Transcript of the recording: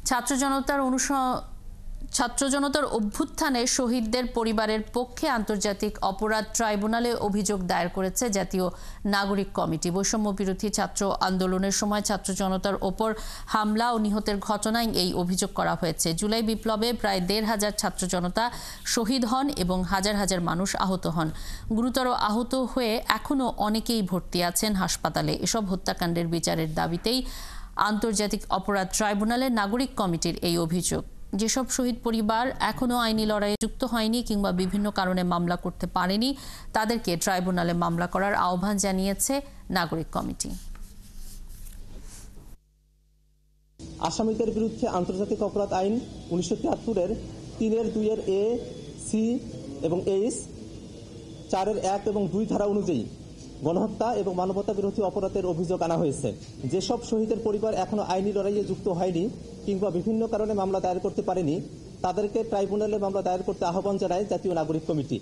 ছাত্র জনতার অভ্যুত্থানে শহীদদের পরিবারের পক্ষে আন্তর্জাতিক অপরাধ ট্রাইব্যুনালে অভিযোগ দায়ের করেছে জাতীয় নাগরিক কমিটি। বৈষম্য বিরোধী ছাত্র আন্দোলনের সময় ছাত্র জনতার ওপর হামলা ও নিহতের ঘটনায় এই অভিযোগ করা হয়েছে। জুলাই বিপ্লবে প্রায় ১৫০০ ছাত্র জনতা শহীদ হন এবং হাজার হাজার মানুষ আহত হন। গুরুতর আহত হয়ে এখনও অনেকেই ভর্তি আছেন হাসপাতালে। এসব হত্যাকাণ্ডের বিচারের দাবিতেই আন্তর্জাতিক অপরাধ ট্রাইব্যুনালের নাগরিক কমিটির এই অভিযোগ। যেসব শহীদ পরিবার এখনো আইনি লড়াইয়ে যুক্ত হয়নি কিংবা বিভিন্ন কারণে মামলা করতে পারেনি, তাদেরকে ট্রাইব্যুনালে মামলা করার আহ্বান জানিয়েছে নাগরিক কমিটি। আসামিদের বিরুদ্ধে আন্তর্জাতিক অপরাধ আইন 1973-এর 3-এর 2-এর এ, সি এবং এইচ, 4-এর 1 এবং 2 ধারা অনুযায়ী গণহত্যা এবং মানবতা বিরোধী অপরাধের অভিযোগ আনা হয়েছে। যেসব শহীদের পরিবার এখনো আইনি লড়াইয়ে যুক্ত হয়নি কিংবা বিভিন্ন কারণে মামলা দায়ের করতে পারেনি, তাদেরকে ট্রাইব্যুনালে মামলা দায়ের করতে আহ্বান জানায় জাতীয় নাগরিক কমিটি।